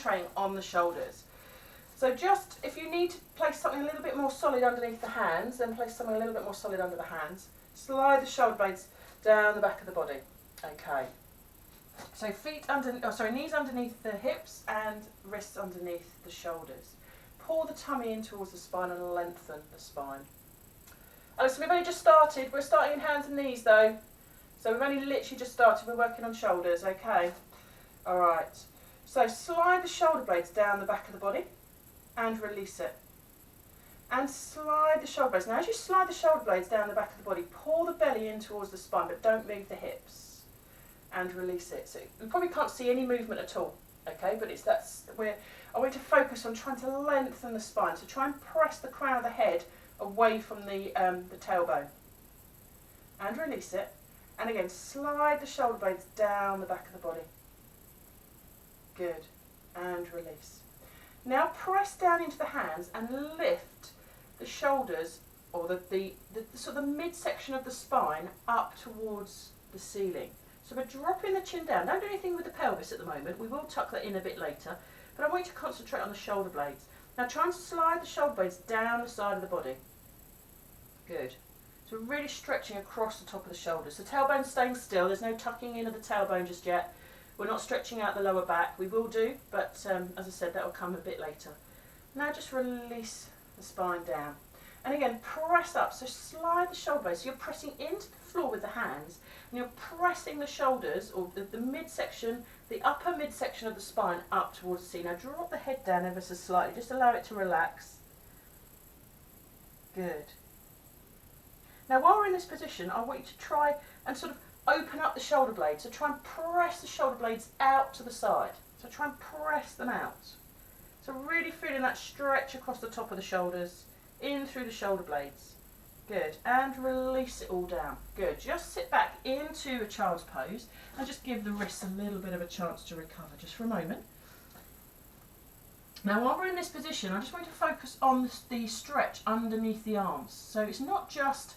concentrating on the shoulders. So just, if you need to place something a little bit more solid underneath the hands, then place something a little bit more solid under the hands. Slide the shoulder blades down the back of the body. Okay. So knees underneath the hips and wrists underneath the shoulders. Pull the tummy in towards the spine and lengthen the spine. So we've only just started. We're starting in hands and knees though. So we've only literally just started. We're working on shoulders, okay? All right. So slide the shoulder blades down the back of the body and release it. And slide the shoulder blades. Now as you slide the shoulder blades down the back of the body, pull the belly in towards the spine, but don't move the hips. And release it. So you probably can't see any movement at all, okay? But I want you to focus on trying to lengthen the spine. So try and press the crown of the head away from the tailbone. And release it. And again, slide the shoulder blades down the back of the body. Good. And release. Now press down into the hands and lift the shoulders, or the sort of the midsection of the spine up towards the ceiling. So we're dropping the chin down. Don't do anything with the pelvis at the moment. We will tuck that in a bit later. But I want you to concentrate on the shoulder blades. Now try and slide the shoulder blades down the side of the body. Good. So we're really stretching across the top of the shoulders. The tailbone's staying still. There's no tucking in of the tailbone just yet. We're not stretching out the lower back. We will do, but as I said, that will come a bit later. Now just release the spine down. And again, press up. So slide the shoulder blades. So you're pressing into the floor with the hands, and you're pressing the shoulders, or the midsection, the upper midsection of the spine up towards the ceiling. Now drop the head down ever so slightly. Just allow it to relax. Good. Now while we're in this position, I want you to try and sort of open up the shoulder blades. So try and press the shoulder blades out to the side. So try and press them out. So really feeling that stretch across the top of the shoulders, in through the shoulder blades. Good. And release it all down. Good. Just sit back into a child's pose and just give the wrists a little bit of a chance to recover just for a moment. Now while we're in this position, I just want you to focus on the stretch underneath the arms. So it's not just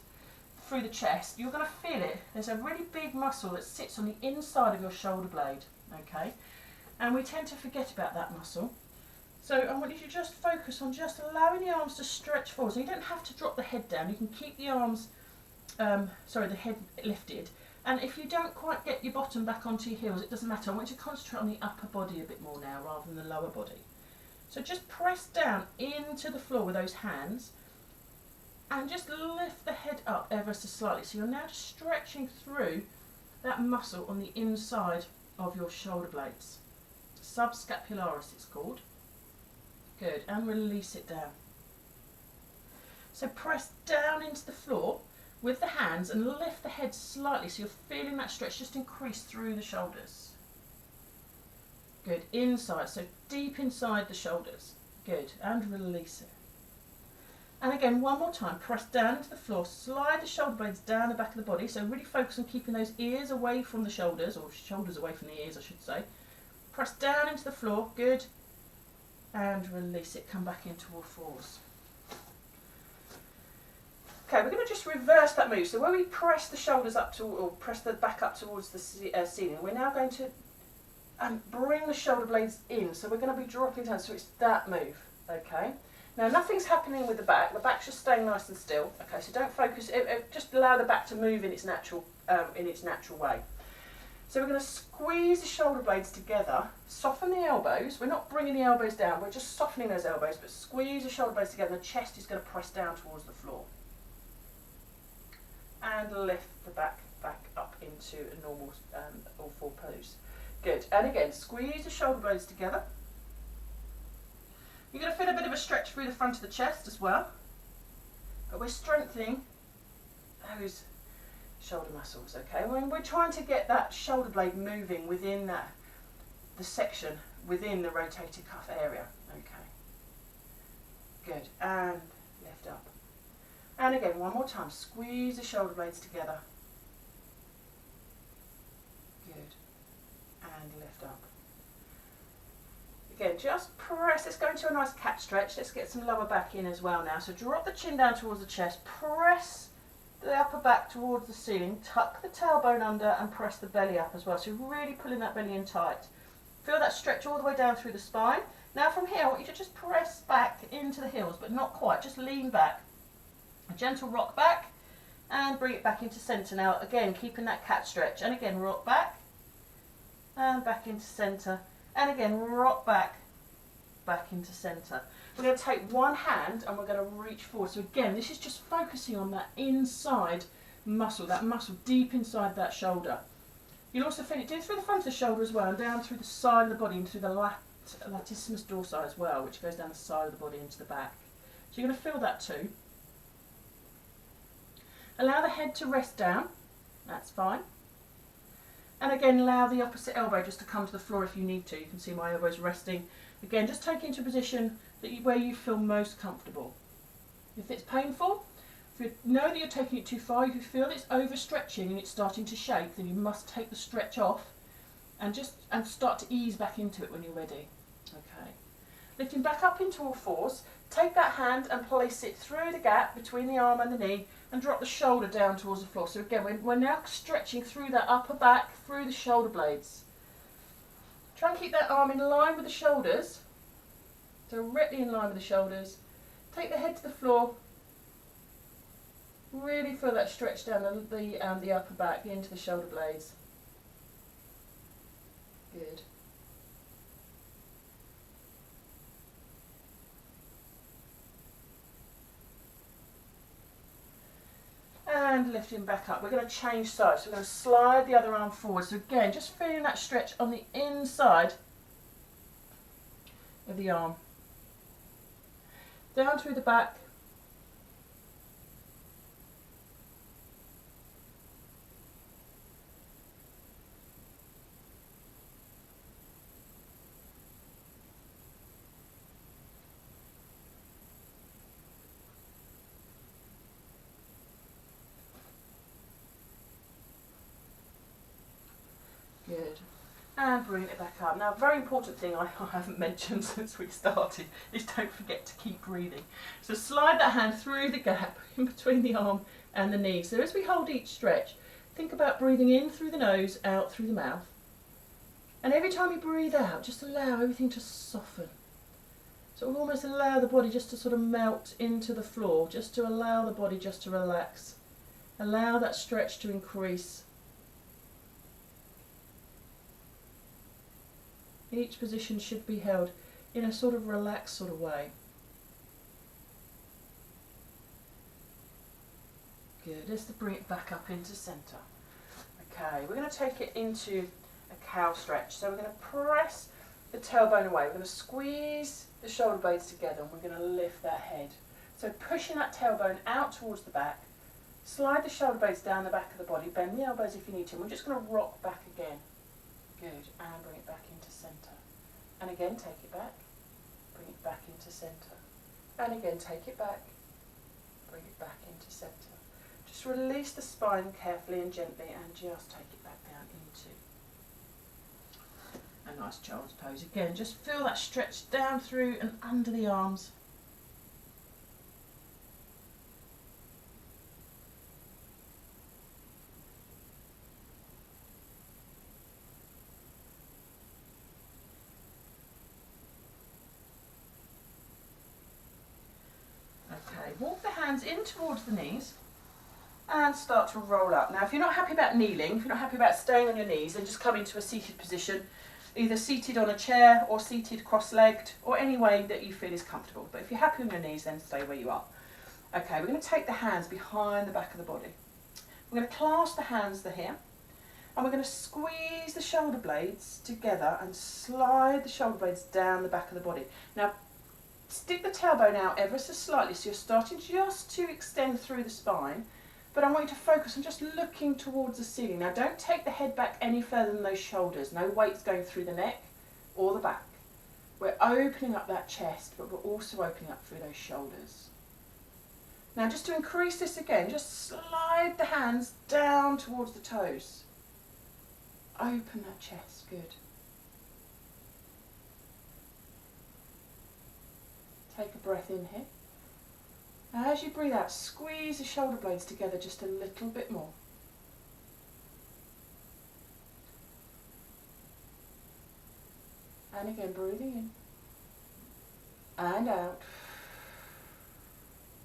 through the chest, you're going to feel it. There's a really big muscle that sits on the inside of your shoulder blade, okay? And we tend to forget about that muscle. So I want you to just focus on just allowing the arms to stretch forward. So you don't have to drop the head down. You can keep the arms, the head lifted. And if you don't quite get your bottom back onto your heels, it doesn't matter. I want you to concentrate on the upper body a bit more now rather than the lower body. So just press down into the floor with those hands. And just lift the head up ever so slightly. So you're now just stretching through that muscle on the inside of your shoulder blades. Subscapularis it's called. Good. And release it down. So press down into the floor with the hands and lift the head slightly so you're feeling that stretch just increase through the shoulders. Good. Inside, so deep inside the shoulders. Good. And release it. And again, one more time, press down into the floor, slide the shoulder blades down the back of the body, so really focus on keeping those ears away from the shoulders, or shoulders away from the ears, I should say. Press down into the floor, good, and release it, come back into all fours. Okay, we're going to just reverse that move. So where we press the shoulders up to, or press the back up towards the ceiling, we're now going to bring the shoulder blades in. So we're going to be dropping down, so it's that move, okay? Now nothing's happening with the back's just staying nice and still. Okay, so don't focus, just allow the back to move in its natural way. So we're going to squeeze the shoulder blades together, soften the elbows. We're not bringing the elbows down, we're just softening those elbows, but squeeze the shoulder blades together and the chest is going to press down towards the floor. And lift the back up into a normal all four pose. Good, and again, squeeze the shoulder blades together. You're going to feel a bit of a stretch through the front of the chest as well, but we're strengthening those shoulder muscles, okay? We're trying to get that shoulder blade moving within the section, within the rotator cuff area, okay? Good, and lift up. And again, one more time, squeeze the shoulder blades together. Good, and lift up. Again, just press, let's go into a nice cat stretch, let's get some lower back in as well now. So drop the chin down towards the chest, press the upper back towards the ceiling, tuck the tailbone under and press the belly up as well. So really pulling that belly in tight. Feel that stretch all the way down through the spine. Now from here, I want you to just press back into the heels, but not quite, just lean back. A gentle rock back and bring it back into centre. Now again, keeping that cat stretch, and again, rock back and back into centre, and again, rock back into centre. We're going to take one hand and we're going to reach forward. So again, this is just focusing on that inside muscle, that muscle deep inside that shoulder. You'll also feel it do through the front of the shoulder as well, and down through the side of the body, and through the latissimus dorsi as well, which goes down the side of the body into the back. So you're going to feel that too. Allow the head to rest down, that's fine. And again, allow the opposite elbow just to come to the floor if you need to. You can see my elbow's resting. Again, just take it into a position where you feel most comfortable. If it's painful, if you know that you're taking it too far, if you feel it's overstretching and it's starting to shake, then you must take the stretch off and start to ease back into it when you're ready. Okay. Lifting back up into all fours, take that hand and place it through the gap between the arm and the knee and drop the shoulder down towards the floor. So again, we're now stretching through that upper back, through the shoulder blades. Try and keep that arm in line with the shoulders, directly in line with the shoulders. Take the head to the floor. Really feel that stretch down the upper back into the shoulder blades. Good. And lifting back up. We're going to change sides. So we're going to slide the other arm forward. So again, just feeling that stretch on the inside of the arm. Down through the back. Good. And bring it back up. Now, a very important thing I haven't mentioned since we started is don't forget to keep breathing. So slide that hand through the gap in between the arm and the knee. So as we hold each stretch, think about breathing in through the nose, out through the mouth. And every time you breathe out, just allow everything to soften. So we'll almost allow the body just to sort of melt into the floor, just to allow the body just to relax. Allow that stretch to increase. Each position should be held in a sort of relaxed sort of way. Good, let's bring it back up into centre. Okay, we're going to take it into a cow stretch. So we're going to press the tailbone away. We're going to squeeze the shoulder blades together and we're going to lift that head. So pushing that tailbone out towards the back, slide the shoulder blades down the back of the body, bend the elbows if you need to. We're just going to rock back again. Good, and bring it back into centre. And again, take it back, bring it back into centre. And again, take it back, bring it back into centre. Just release the spine carefully and gently and just take it back down into a nice child's pose. Again, just feel that stretch down through and under the arms. Walk the hands in towards the knees and start to roll up. Now if you're not happy about kneeling, if you're not happy about staying on your knees, then just come into a seated position, either seated on a chair or seated cross-legged or any way that you feel is comfortable. But if you're happy on your knees, then stay where you are. Okay, we're going to take the hands behind the back of the body. We're going to clasp the hands here and we're going to squeeze the shoulder blades together and slide the shoulder blades down the back of the body. Now stick the tailbone out ever so slightly, so you're starting just to extend through the spine, but I want you to focus on just looking towards the ceiling. Now don't take the head back any further than those shoulders. No weight's going through the neck or the back. We're opening up that chest, but we're also opening up through those shoulders. Now just to increase this again, just slide the hands down towards the toes. Open that chest, good. Take a breath in here. Now as you breathe out, squeeze the shoulder blades together just a little bit more. And again, breathing in. And out.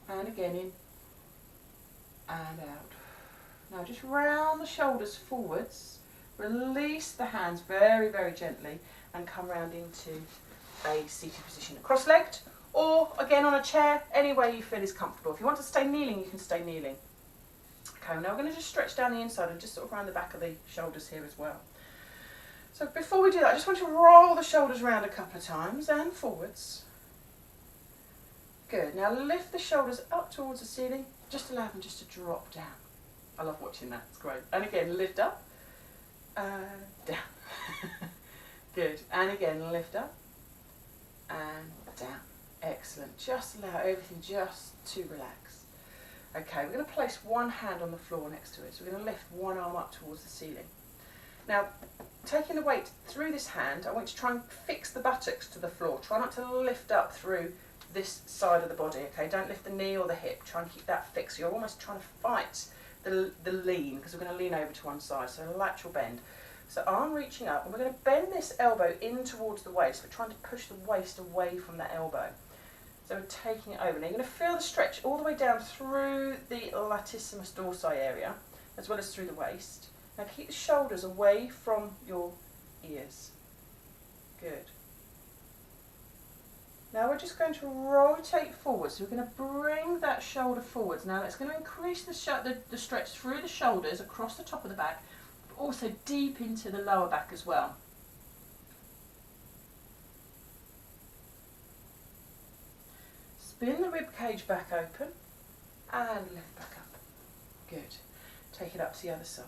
And again in. And out. Now just round the shoulders forwards. Release the hands very, very gently and come round into a seated position. Cross-legged or again on a chair, any way you feel is comfortable. If you want to stay kneeling, you can stay kneeling. Okay, now we're going to just stretch down the inside and just sort of around the back of the shoulders here as well. So before we do that, I just want you to roll the shoulders around a couple of times and forwards. Good. Now lift the shoulders up towards the ceiling. Just allow them just to drop down. I love watching that. It's great. And again, lift up and down. Good. And again, lift up and down. Excellent. Just allow everything just to relax. Okay, we're going to place one hand on the floor next to it. So we're going to lift one arm up towards the ceiling. Now, taking the weight through this hand, I want you to try and fix the buttocks to the floor. Try not to lift up through this side of the body, okay? Don't lift the knee or the hip. Try and keep that fixed. You're almost trying to fight the lean, because we're going to lean over to one side, so a lateral bend. So arm reaching up, and we're going to bend this elbow in towards the waist. We're trying to push the waist away from that elbow. So we're taking it over. Now you're going to feel the stretch all the way down through the latissimus dorsi area, as well as through the waist. Now keep the shoulders away from your ears. Good. Now we're just going to rotate forwards. So we're going to bring that shoulder forwards. Now it's going to increase the stretch through the shoulders, across the top of the back, but also deep into the lower back as well. Spin the rib cage back open and lift back up. Good. Take it up to the other side.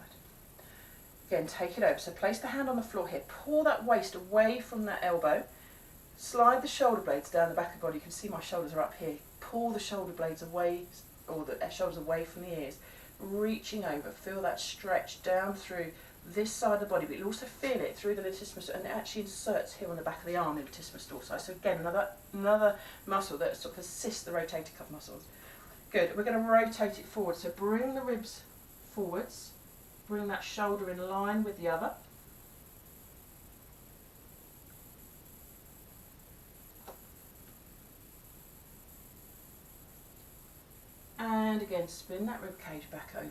Again, take it over. So place the hand on the floor here. Pull that waist away from that elbow. Slide the shoulder blades down the back of the body. You can see my shoulders are up here. Pull the shoulder blades away, or the shoulders away from the ears. Reaching over. Feel that stretch down through this side of the body, but you'll also feel it through the latissimus, and it actually inserts here on the back of the arm in latissimus dorsi. So again, another muscle that sort of assists the rotator cuff muscles. Good. We're going to rotate it forward. So bring the ribs forwards. Bring that shoulder in line with the other. And again, spin that rib cage back open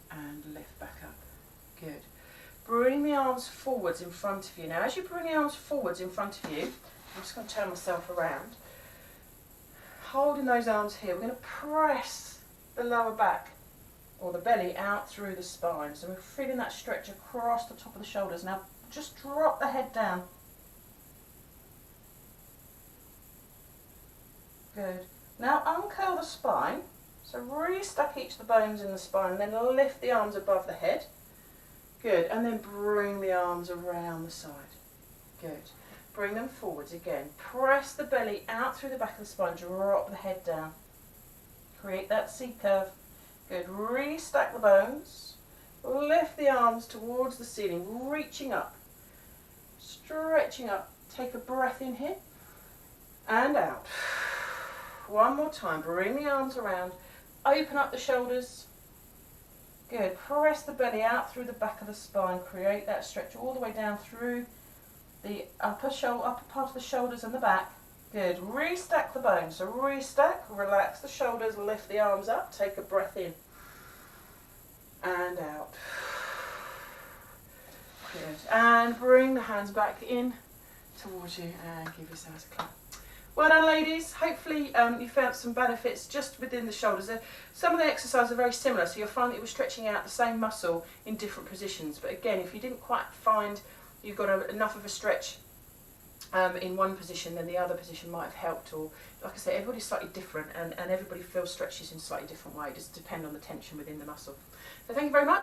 and lift back up. Good. Bring the arms forwards in front of you. Now, as you bring the arms forwards in front of you, I'm just going to turn myself around. Holding those arms here, we're going to press the lower back or the belly out through the spine. So we're feeling that stretch across the top of the shoulders. Now, just drop the head down. Good. Now, uncurl the spine. So re-stack each of the bones in the spine, and then lift the arms above the head. Good. And then bring the arms around the side. Good. Bring them forwards again. Press the belly out through the back of the spine. Drop the head down. Create that C curve. Good. Re-stack the bones. Lift the arms towards the ceiling, reaching up. Stretching up. Take a breath in here. And out. One more time. Bring the arms around. Open up the shoulders. Good. Press the belly out through the back of the spine. Create that stretch all the way down through the upper part of the shoulders and the back. Good. Restack the bones. So restack, relax the shoulders, lift the arms up. Take a breath in and out. Good. And bring the hands back in towards you and give yourselves a clap. Well done, ladies. Hopefully you found some benefits just within the shoulders. Some of the exercises are very similar, so you'll find that we're stretching out the same muscle in different positions. But again, if you didn't quite find you've got enough of a stretch in one position, then the other position might have helped. Or, like I say, everybody's slightly different, and everybody feels stretches in a slightly different way. It just depends on the tension within the muscle. So thank you very much.